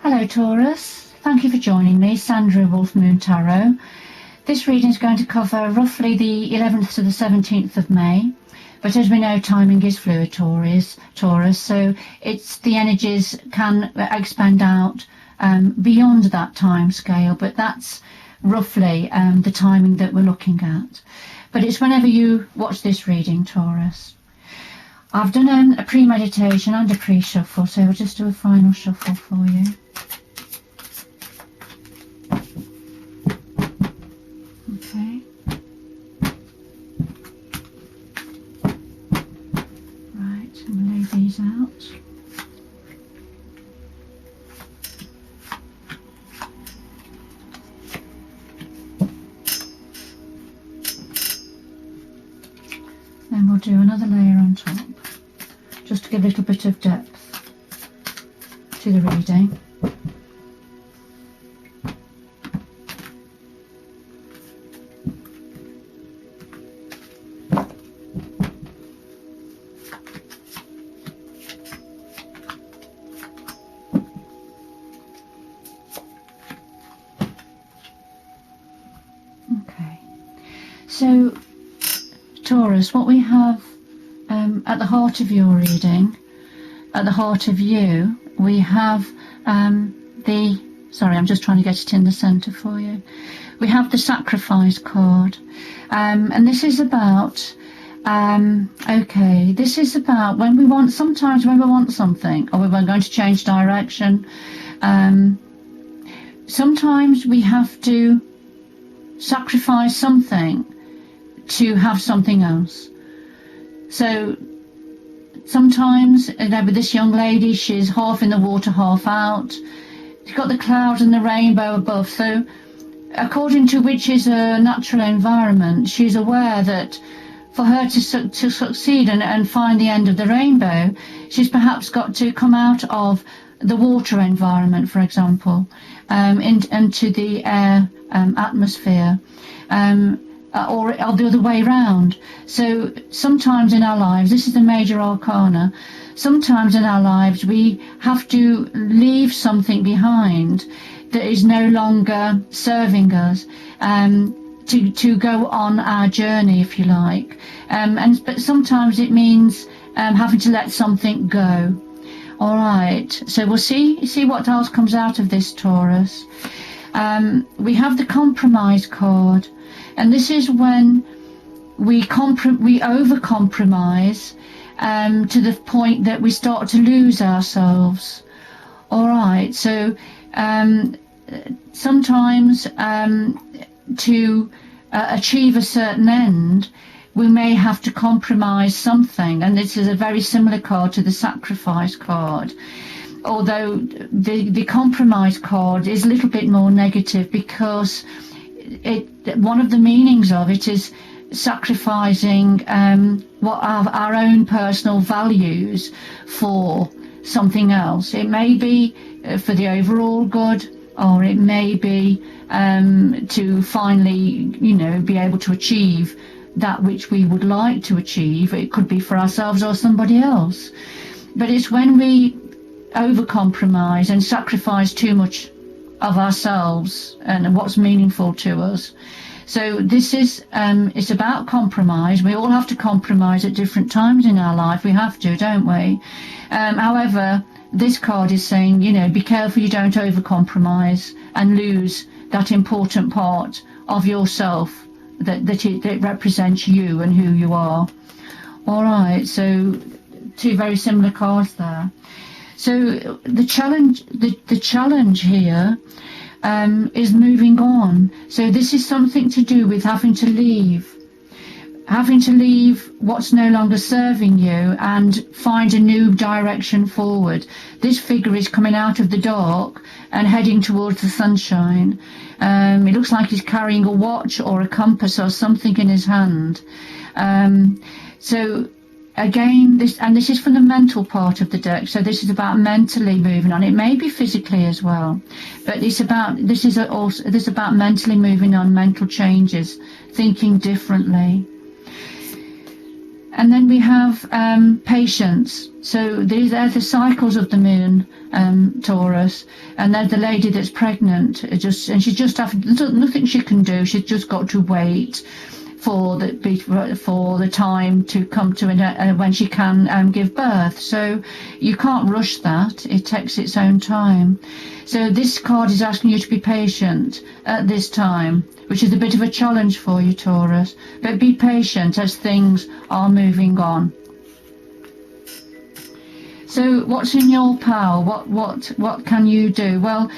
Hello Taurus, thank you for joining me, Sandra, Wolf Moon Tarot. This reading is going to cover roughly the 11th to the 17th of May, but as we know timing is fluid, Taurus, so the energies can expand out beyond that time scale, but that's roughly the timing that we're looking at. But it's whenever you watch this reading, Taurus. I've done a pre-meditation and a pre-shuffle, so I'll just do a final shuffle for you. Okay. Right, I'm going to lay these out. Then we'll do another layer on top, just to give a little bit of depth to the reading. Okay, so Taurus, what we have at the heart of your reading, at the heart of you, we have sorry, I'm just trying to get it in the centre for you. We have the sacrifice card, and this is about, this is about sometimes when we want something, or we're going to change direction, sometimes we have to sacrifice something to have something else. So sometimes, with this young lady, she's half in the water, half out. She's got the clouds and the rainbow above. So according to which is a natural environment, she's aware that for her to succeed and find the end of the rainbow, she's perhaps got to come out of the water environment, for example, into the air atmosphere. Or the other way round. So sometimes in our lives, this is the major arcana, sometimes in our lives we have to leave something behind that is no longer serving us, to go on our journey, if you like. But sometimes it means having to let something go. All right, so we'll see what else comes out of this, Taurus. We have the compromise card. And this is when we over-compromise to the point that we start to lose ourselves. All right, so sometimes to achieve a certain end, we may have to compromise something. And this is a very similar card to the sacrifice card. Although the compromise card is a little bit more negative, because one of the meanings of it is sacrificing what our own personal values for something else. It may be for the overall good, or it may be to finally, be able to achieve that which we would like to achieve. It could be for ourselves or somebody else. But it's when we over-compromise and sacrifice too much of ourselves and what's meaningful to us. So this is it's about compromise. We all have to compromise at different times in our life. We have to, don't we? However, this card is saying, be careful you don't over-compromise and lose that important part of yourself that it represents you and who you are. All right, so two very similar cards there. So the challenge here is moving on. So this is something to do with having to leave what's no longer serving you and find a new direction forward. This figure is coming out of the dark and heading towards the sunshine. It looks like he's carrying a watch or a compass or something in his hand. So again, this is from the mental part of the deck. So this is about mentally moving on. It may be physically as well, but this is about mentally moving on, mental changes, thinking differently. And then we have patience. So these are the cycles of the moon, Taurus, and then the lady that's pregnant. And she just have nothing she can do. She's just got to wait for the time to come to when she can give birth. So you can't rush that. It takes its own time. So this card is asking you to be patient at this time, which is a bit of a challenge for you, Taurus. But be patient as things are moving on. So what's in your power? What can you do? Well,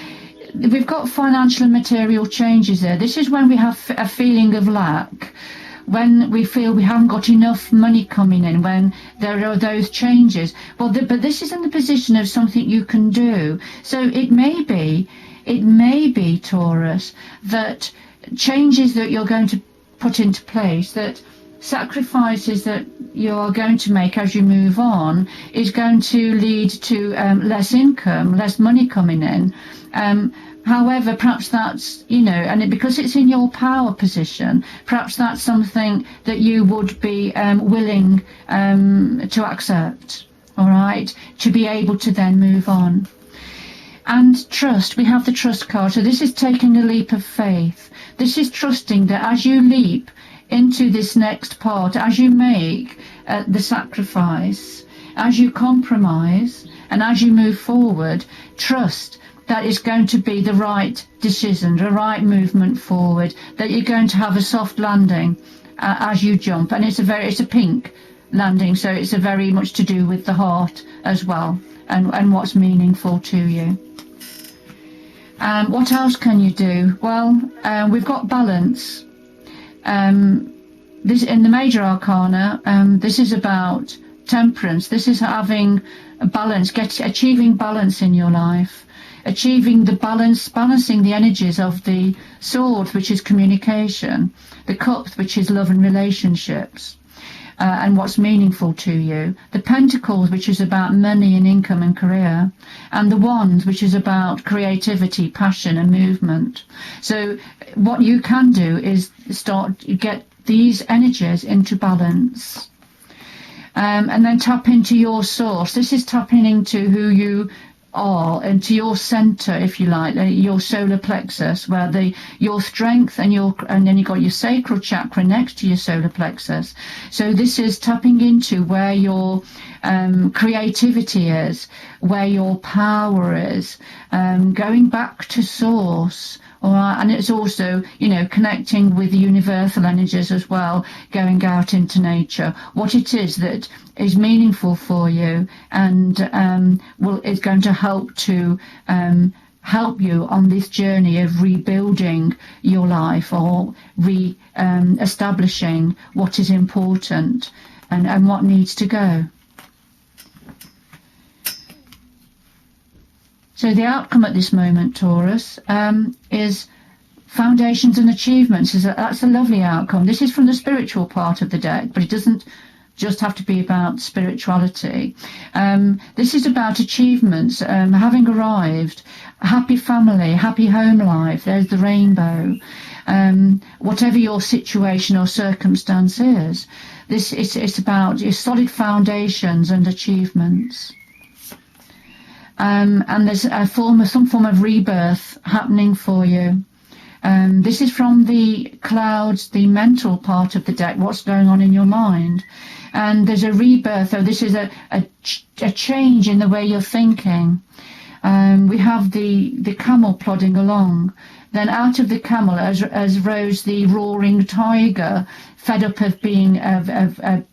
we've got financial and material changes there. This is when we have a feeling of lack, when we feel we haven't got enough money coming in, when there are those changes. Well, but this is in the position of something you can do. So it may be, Taurus, that changes that you're going to put into place, that sacrifices that you are going to make as you move on, is going to lead to less income, less money coming in. However, perhaps that's, because it's in your power position, perhaps that's something that you would be willing to accept, all right, to be able to then move on. And trust, we have the trust card. So this is taking a leap of faith. This is trusting that as you leap into this next part, as you make the sacrifice, as you compromise, and as you move forward, trust that it's going to be the right decision, the right movement forward, that you're going to have a soft landing as you jump. And it's a pink landing, so it's a very much to do with the heart as well, and what's meaningful to you. What else can you do? Well, we've got balance. This in the major arcana, this is about temperance. This is having a balance, achieving balance in your life, achieving the balancing the energies of the sword, which is communication, the cup, which is love and relationships, and what's meaningful to you, the pentacles, which is about money and income and career, and the wands, which is about creativity, passion and movement. So what you can do is get these energies into balance, and then tap into your source. This is tapping into who you are, into your center, if you like, your solar plexus, where your strength and then you've got your sacral chakra next to your solar plexus. So this is tapping into where your creativity is, where your power is, going back to source. All right, and it's also, connecting with the universal energies as well, going out into nature, what it is that is meaningful for you, and is going to help to help you on this journey of rebuilding your life, or establishing what is important and what needs to go. So the outcome at this moment, Taurus, is foundations and achievements. That's a lovely outcome. This is from the spiritual part of the deck, but it doesn't just have to be about spirituality. This is about achievements, having arrived, happy family, happy home life. There's the rainbow. Whatever your situation or circumstance is, it's about your solid foundations and achievements. And there's some form of rebirth happening for you. This is from the clouds, the mental part of the deck, what's going on in your mind. And there's a rebirth, so this is a change in the way you're thinking. We have the camel plodding along. Then out of the camel as rose the roaring tiger, fed up of being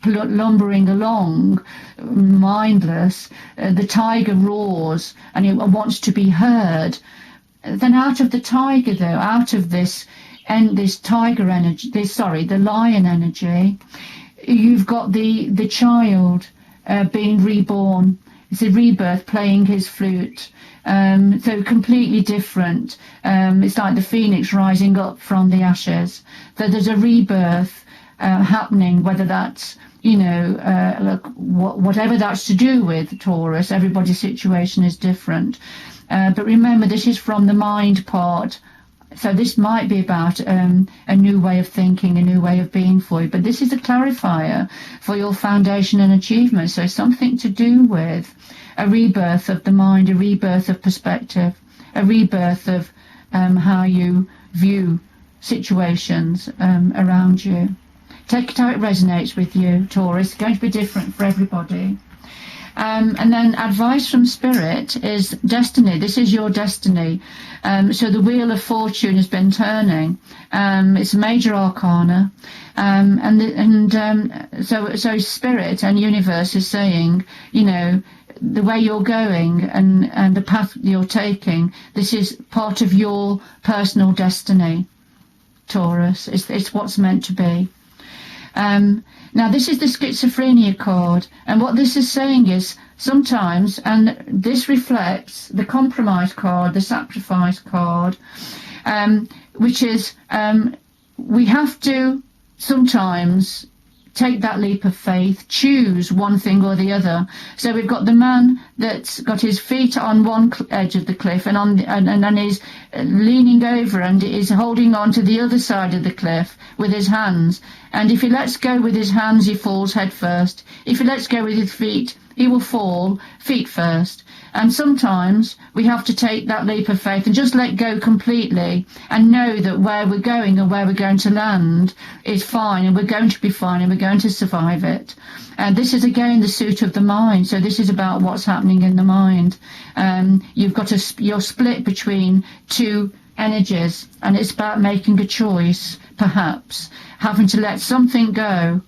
lumbering along, mindless. The tiger roars and it wants to be heard. Then out of the tiger, though, out of this tiger energy, the lion energy, you've got the child being reborn. It's a rebirth, playing his flute. So completely different. It's like the phoenix rising up from the ashes. So there's a rebirth happening, whether that's, whatever that's to do with, Taurus. Everybody's situation is different. But remember, this is from the mind part So this might be about a new way of thinking, a new way of being for you. But this is a clarifier for your foundation and achievement. So something to do with a rebirth of the mind, a rebirth of perspective, a rebirth of how you view situations around you. Take it how it resonates with you, Taurus. It's going to be different for everybody. And then advice from Spirit is destiny. This is your destiny. So the wheel of fortune has been turning. It's a major arcana. So Spirit and universe is saying, you know, the way you're going and the path you're taking, this is part of your personal destiny, Taurus. It's what's meant to be. Now, this is the schizophrenia card, and what this is saying is sometimes, and this reflects the compromise card, the sacrifice card, which is we have to sometimes take that leap of faith, choose one thing or the other. So we've got the man that's got his feet on one edge of the cliff and is leaning over and is holding on to the other side of the cliff with his hands. And if he lets go with his hands, he falls head first. If he lets go with his feet, he will fall feet first. And sometimes we have to take that leap of faith and just let go completely and know that where we're going and where we're going to land is fine, and we're going to be fine, and we're going to survive it. And this is again the suit of the mind. So this is about what's happening in the mind. You've got you're split between two energies, and it's about making a choice, perhaps having to let something go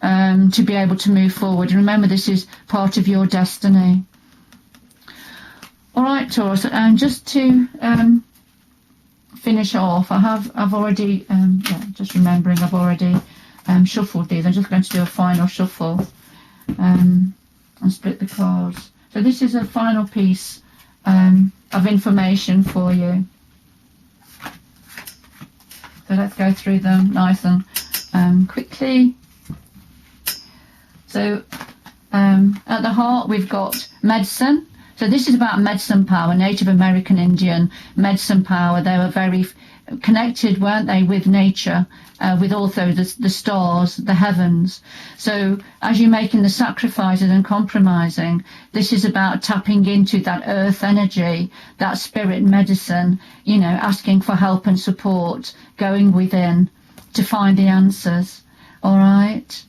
to be able to move forward. Remember, this is part of your destiny. All right, Taurus, just to finish off, I've already, just remembering I've already shuffled these. I'm just going to do a final shuffle and split the cards. So this is a final piece of information for you. So let's go through them nice and quickly. So at the heart we've got medicine. So this is about medicine power, Native American Indian medicine power. They were very connected, weren't they, with nature, with also the stars, the heavens. So as you're making the sacrifices and compromising, this is about tapping into that earth energy, that spirit medicine, you know, asking for help and support, going within to find the answers. All right.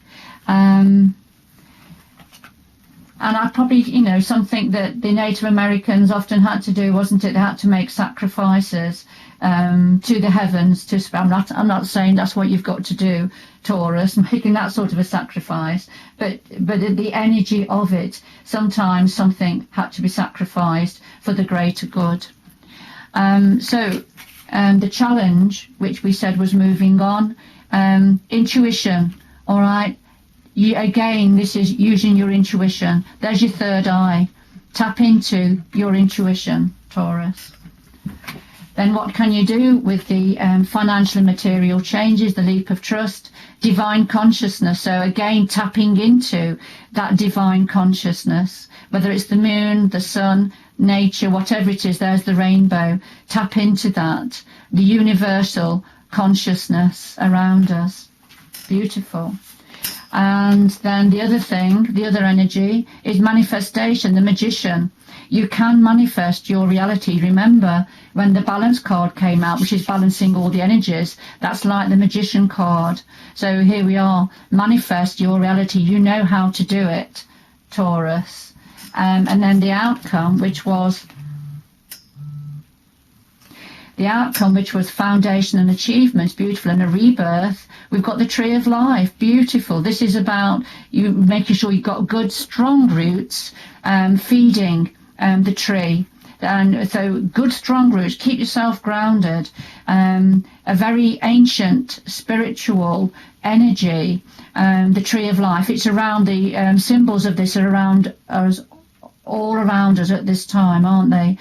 And I probably, you know, something that the Native Americans often had to do, wasn't it? They had to make sacrifices to the heavens. I'm not saying that's what you've got to do, Taurus, making that sort of a sacrifice. But the energy of it, sometimes something had to be sacrificed for the greater good. So the challenge, which we said was moving on, intuition. All right. Again, this is using your intuition. There's your third eye. Tap into your intuition, Taurus. Then what can you do with the financial and material changes, the leap of trust, divine consciousness? So again, tapping into that divine consciousness, whether it's the moon, the sun, nature, whatever it is, there's the rainbow. Tap into that, the universal consciousness around us. Beautiful. And then the other thing, the other energy is manifestation, the magician. You can manifest your reality. Remember when the balance card came out, which is balancing all the energies, that's like the magician card. So here we are, manifest your reality. You know how to do it, Taurus. And then the outcome, which was foundation and achievements, beautiful, and a rebirth. We've got the tree of life, beautiful. This is about you making sure you've got good, strong roots, feeding the tree. And so good, strong roots, keep yourself grounded. A very ancient spiritual energy, the tree of life. It's around the symbols of this are around us, all around us at this time, aren't they,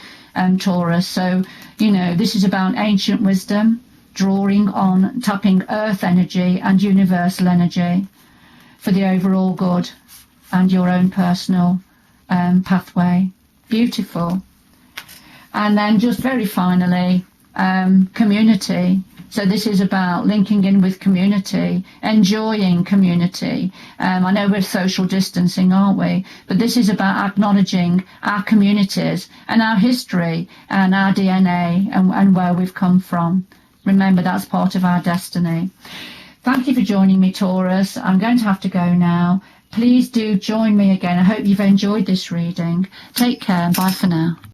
Taurus? So, you know, this is about ancient wisdom, drawing on, tapping earth energy and universal energy for the overall good and your own personal pathway. Beautiful. And then just very finally, community. So this is about linking in with community, enjoying community. I know we're social distancing, aren't we? But this is about acknowledging our communities and our history and our DNA and where we've come from. Remember, that's part of our destiny. Thank you for joining me, Taurus. I'm going to have to go now. Please do join me again. I hope you've enjoyed this reading. Take care and bye for now.